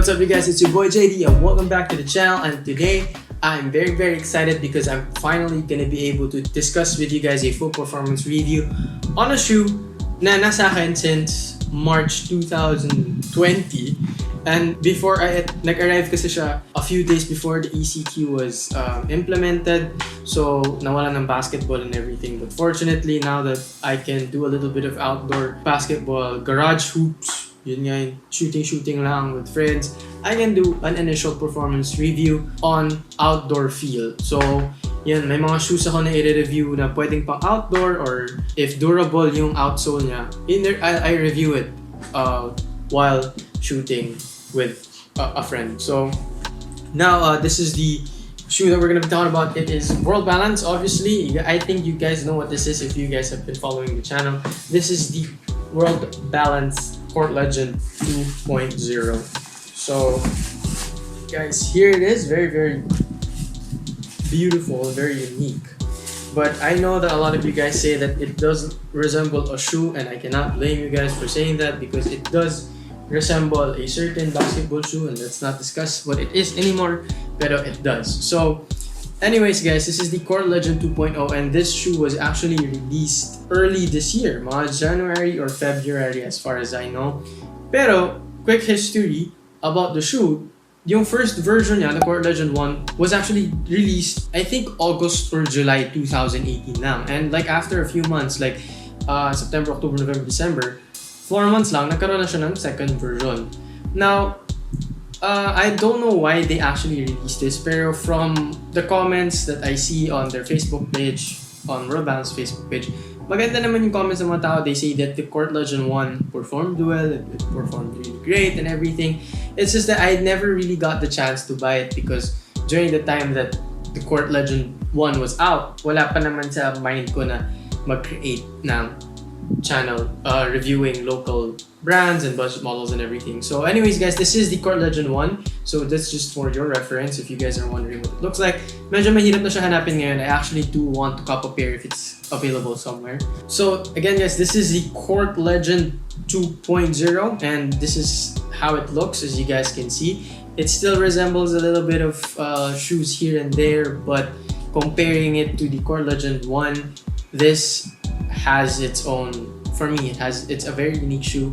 What's up you guys, it's your boy JD and welcome back to the channel, and today I'm very excited because I'm finally gonna be able to discuss with you guys a full performance review on a shoe na nasa akin since March 2020. And before nag-arrive kasi siya a few days before the ECQ was implemented, so nawala ng basketball and everything. But fortunately, now that I can do a little bit of outdoor basketball, garage hoops, yun nga, shooting lang with friends, I can do an initial performance review on outdoor field. So yun, may mga shoes ako na i-review na pwedeng pang outdoor, or if durable yung outsole niya, I review it while shooting with a friend. So now this is the shoe that we're gonna be talking about. It is World Balance. Obviously, I think you guys know what this is if you guys have been following the channel. This is the World Balance Court Legend 2.0. So guys, here it is. Very beautiful, very unique. But I know that a lot of you guys say that it does resemble a shoe, and I cannot blame you guys for saying that because it does resemble a certain basketball shoe, and let's not discuss what it is anymore, pero it does. So anyways guys, this is the Court Legend 2.0, and this shoe was actually released early this year, mga January or February as far as I know. Pero quick history about the shoe, yung first version niya, the Court Legend 1, was actually released I think August or July 2018 lang, and like after a few months, like September, October, November, December, 4 months lang, nagkaroon na siya ng second version. Now, I don't know why they actually released this, pero from the comments that I see on their Facebook page, on World Balance Facebook page, maganda naman yung comments ng mga tao. They say that the Court Legend 1 performed well, it performed really great and everything. It's just that I never really got the chance to buy it because during the time that the Court Legend 1 was out, wala pa naman sa mind ko na mag-create ng channel reviewing local brands and budget models and everything. So anyways guys, this is the Court Legend 1. So that's just for your reference if you guys are wondering what it looks like. Medyo mahirap na siya hanapin ngayon. I actually do want to cop a pair if it's available somewhere. So again guys, this is the Court Legend 2.0, and this is how it looks. As you guys can see, it still resembles a little bit of shoes here and there, but comparing it to the Court Legend 1, this has its own, for me, it's a very unique shoe.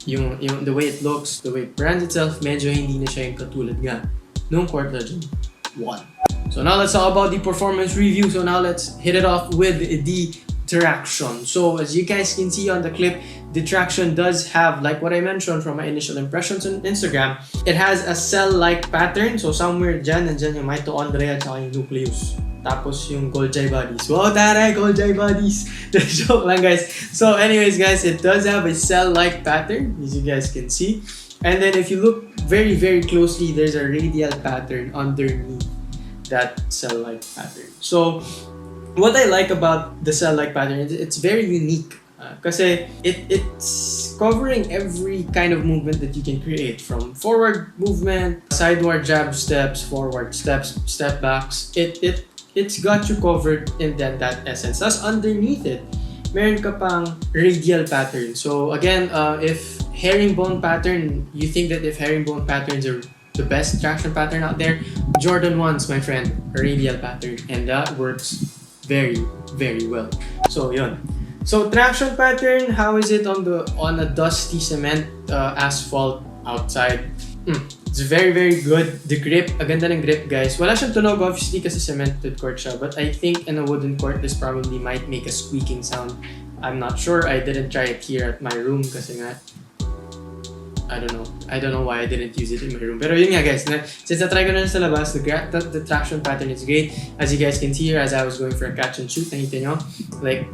Yung the way it looks, the way it brands itself, medyo hindi na siya yung katulad nga nung Court Legend 1. So now let's talk about the performance review. So now let's hit it off with the traction. So as you guys can see on the clip, the traction does have, like what I mentioned from my initial impressions on Instagram, it has a cell-like pattern. So somewhere dyan, nandyan yung mitochondria at yung nucleus. Tapos yung Golgi bodies. Wow, taray! Golgi bodies! Joke lang guys. So anyways guys, it does have a cell-like pattern, as you guys can see. And then if you look very closely, there's a radial pattern underneath that cell-like pattern. So what I like about the cell-like pattern is it's very unique. Kasi it's covering every kind of movement that you can create, from forward movement, sideward jab steps, forward steps, step backs. It's got you covered in that essence. Thus, underneath it, meron ka pang radial pattern. So again, if herringbone pattern, you think that if herringbone patterns are the best traction pattern out there, Jordan 1's, my friend, a radial pattern, and that works very well. So yun. So traction pattern, how is it on a dusty cement asphalt outside? It's very good. The grip, aganda ng grip guys. Wala siyang tunog obviously kasi cemented court siya, but I think in a wooden court this probably might make a squeaking sound. I'm not sure. I didn't try it here at my room kasi nga I don't know why I didn't use it in my room. Pero yun nga guys, since na-try ko na sa labas, the traction pattern is great. As you guys can see here, as I was going for a catch and shoot, nakita nyo, like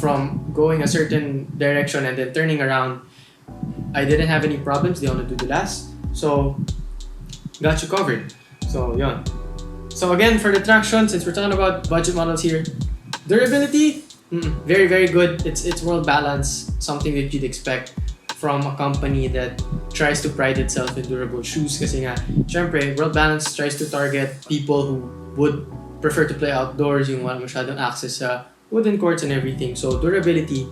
from going a certain direction and then turning around, I didn't have any problems. They only do the last. So got you covered. So yun. So again, for the traction, since we're talking about budget models here, durability, very good. It's World Balance, something that you'd expect from a company that tries to pride itself in durable shoes. Kasi nga, syempre, World Balance tries to target people who would prefer to play outdoors, yung wala masyadong access sa wooden courts and everything. So durability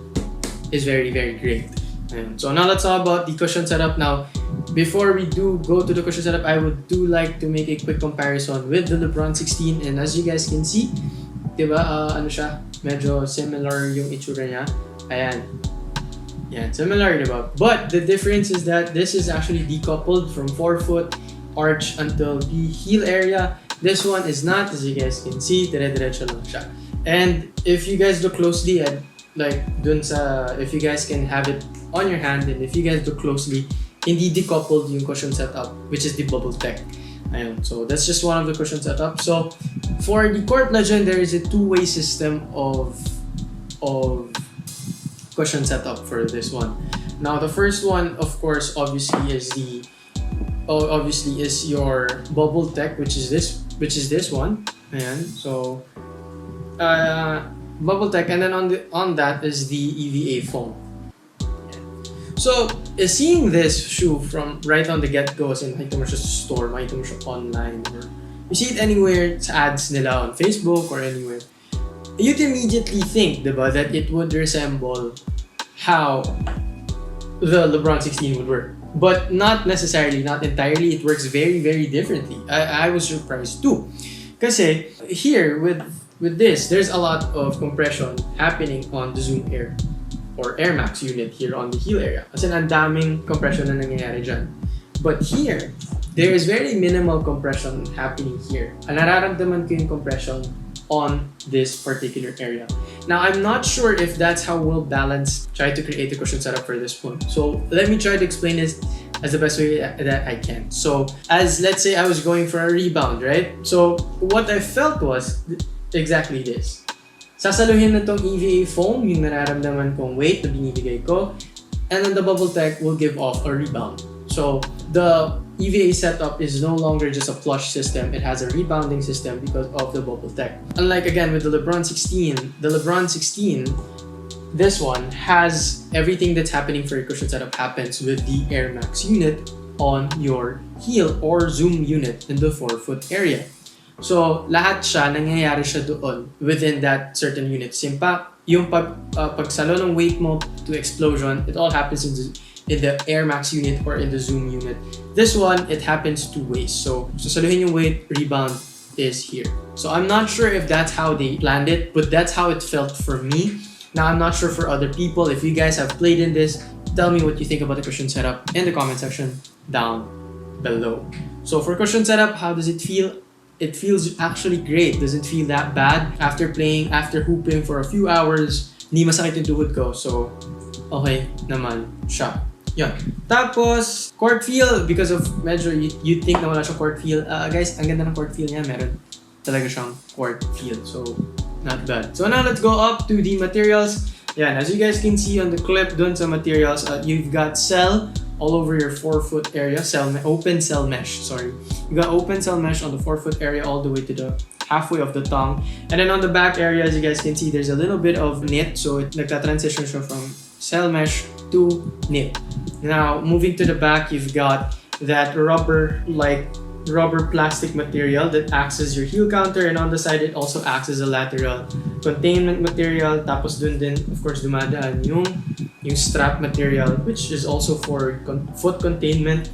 is very great. And so now let's talk about the cushion setup. Now, before we do go to the cushion setup, I would do like to make a quick comparison with the LeBron 16, and as you guys can see, diba, ano siya, medyo similar yung itsura niya. Ayan. Yeah, similar, diba? But the difference is that this is actually decoupled from forefoot arch until the heel area. This one is not, as you guys can see, dire-diretso lang siya. And if you guys look closely at, like, dun sa, if you guys can have it on your hand, and if you guys look closely, hindi decoupled yung cushion setup, which is the bubble tech. Ayun, so that's just one of the cushion setup. So for the Court Legend, there is a two-way system of cushion setup for this one. Now the first one, of course, obviously is your bubble tech, which is this one. And so bubble tech, and then on that is the EVA foam. So, seeing this shoe from right on the get-go, as in makita mo siya sa store, makita mo siya online, or you see it anywhere sa ads nila on Facebook or anywhere, you'd immediately think, diba, that it would resemble how the LeBron 16 would work. But not necessarily, not entirely. It works very, very differently. I was surprised too. Kasi here, with this, there's a lot of compression happening on the Zoom Air or Air Max unit here on the heel area. Kasi ang daming compression na nangyayari dyan. But here, there is very minimal compression happening here. Ang nararamdaman ko yung compression on this particular area. Now, I'm not sure if that's how we'll balance, try to create a cushion setup for this one. So let me try to explain this as the best way that I can. So as let's say I was going for a rebound, right? So what I felt was exactly this. Sasaluhin na tong EVA foam, yung nararamdaman kong weight na binibigay ko, and then the bubble tech will give off a rebound. So the EVA setup is no longer just a flush system, it has a rebounding system because of the bubble tech. Unlike again with the LeBron 16, this one has everything that's happening for your cushion setup happens with the Air Max unit on your heel or Zoom unit in the forefoot area. So, lahat siya, nangyayari siya doon within that certain unit. Yung pagsalo ng weight mo to explosion, it all happens in the Air Max unit or in the Zoom unit. This one, it happens two ways. So, sasaluhin yung weight, rebound is here. So, I'm not sure if that's how they planned it, but that's how it felt for me. Now, I'm not sure for other people. If you guys have played in this, tell me what you think about the cushion setup in the comment section down below. So, for cushion setup, how does it feel? It feels actually great. Doesn't feel that bad. After hooping for a few hours, hindi masakit yung tuhod ko. So, okay naman siya. Yun. Tapos, court feel, because of medyo you think na wala siya court feel. Guys, ang ganda ng court feel niya. Meron talaga siyang court feel. So, not bad. So now let's go up to the materials. Yeah, as you guys can see on the clip dun sa materials, you've got cell all over your forefoot area. Open cell mesh, sorry. You got open cell mesh on the forefoot area all the way to the halfway of the tongue. And then on the back area, as you guys can see, there's a little bit of knit. So it nagta-transition siya from cell mesh to knit. Now, moving to the back, you've got that rubber plastic material that acts as your heel counter, and on the side it also acts as a lateral containment material. Tapos dun din, of course, dumadaan yung strap material, which is also for foot containment.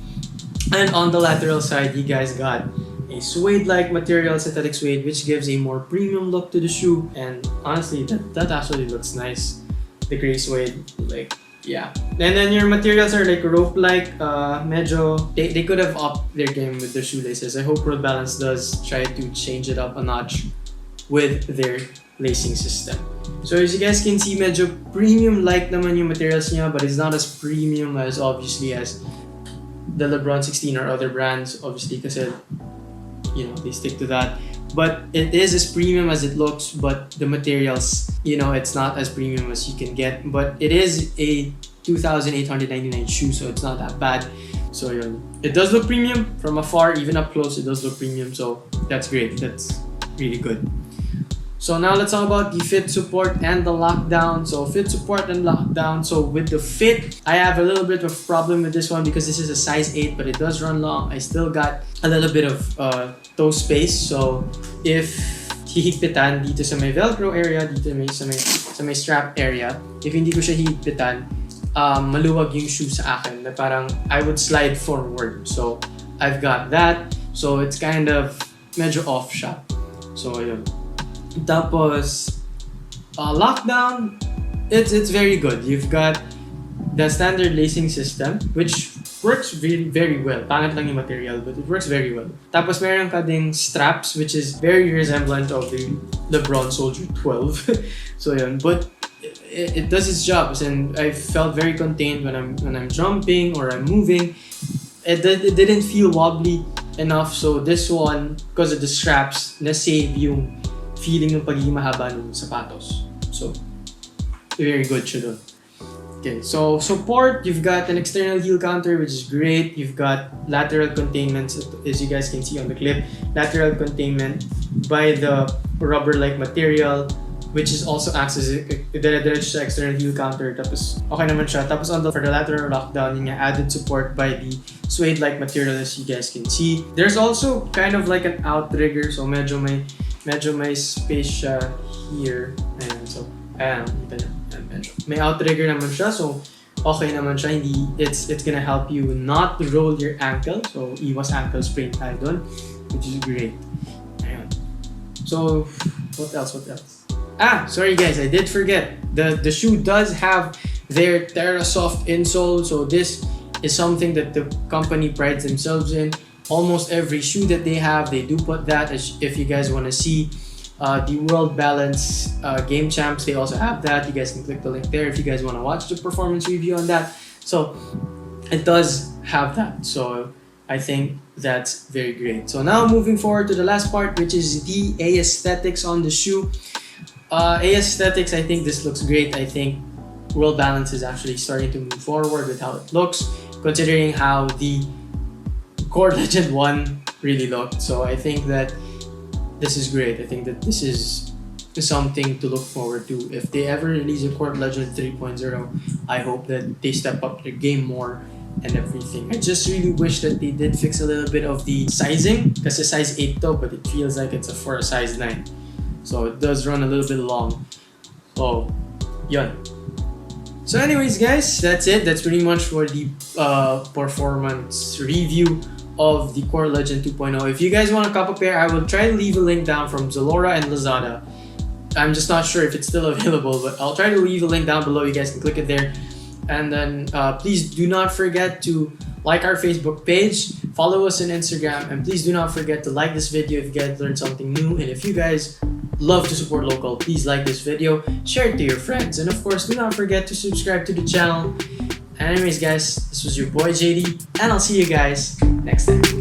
And on the lateral side, you guys got a suede-like material, synthetic suede, which gives a more premium look to the shoe. And honestly, that actually looks nice. The gray suede, like, yeah. And then your materials are like rope-like, medyo, they could have upped their game with the shoelaces. I hope Road Balance does try to change it up a notch with their lacing system. So as you guys can see, medyo premium-like naman yung materials niya, but it's not as premium as obviously as the LeBron 16 or other brands, obviously, kasi, you know, they stick to that. But it is as premium as it looks, but the materials, you know, it's not as premium as you can get. But it is a 2,899 shoe, so it's not that bad. So it does look premium from afar, even up close, it does look premium. So that's great. That's really good. So now let's talk about the fit support and the lockdown. So fit support and lockdown. So with the fit, I have a little bit of problem with this one because this is a size 8, but it does run long. I still got a little bit of toe space. So if hihigpitan dito sa may velcro area, dito sa may strap area, if hindi ko siya hihigpitan, maluwag yung shoe sa akin na parang I would slide forward. So I've got that. So it's kind of medyo off siya. So yun. Tapos lockdown, it's very good. You've got the standard lacing system, which works very, very well. Pangit lang yung material, but it works very well. Tapos meron ka ding straps, which is very resemblant of the LeBron Soldier 12. So yun, but it does its job, and I felt very contained when I'm jumping or I'm moving. It didn't feel wobbly enough. So this one, because of the straps, na-save yung feeling ng pagiging mahaba ng sapatos. So very good siya dun. Okay, so support, you've got an external heel counter, which is great. You've got lateral containment, as you guys can see on the clip. Lateral containment by the rubber-like material, which is also acts as dire-diretso sa external heel counter. Tapos okay naman siya. Tapos for the lateral lockdown, yung added support by the suede-like material, as you guys can see. There's also kind of like an outrigger, so medyo may space siya here. Ayan, so ayan, kita niyo. May outrigger naman siya, so okay naman siya. It's gonna help you not roll your ankle, so iwas ankle sprain tayo dun, which is great. Ayun. So what else? Sorry guys, I did forget. The shoe does have their TerraSoft insole, so this is something that the company prides themselves in. Almost every shoe that they have, they do put that. If you guys want to see the World Balance Game Champs, they also have that. You guys can click the link there if you guys want to watch the performance review on that. So it does have that, so I think that's very great. So now moving forward to the last part, which is the aesthetics on the shoe. Aesthetics, I think this looks great. I think World Balance is actually starting to move forward with how it looks, considering how the Court Legend 1 really looked. So I think that this is great. I think that this is something to look forward to. If they ever release a Court Legend 3.0, I hope that they step up their game more and everything. I just really wish that they did fix a little bit of the sizing, because it's size 8 though, but it feels like it's for a size 9. So it does run a little bit long. So, yun. So anyways guys, that's it. That's pretty much for the performance review of the Court Legend 2.0. If you guys want a couple pair, I will try to leave a link down from Zalora and Lazada. I'm just not sure if it's still available, but I'll try to leave a link down below. You guys can click it there. And then please do not forget to like our Facebook page, follow us on Instagram, and please do not forget to like this video if you guys learned something new. And if you guys love to support local, please like this video, share it to your friends, and of course do not forget to subscribe to the channel. And anyways guys, this was your boy JD, and I'll see you guys next time.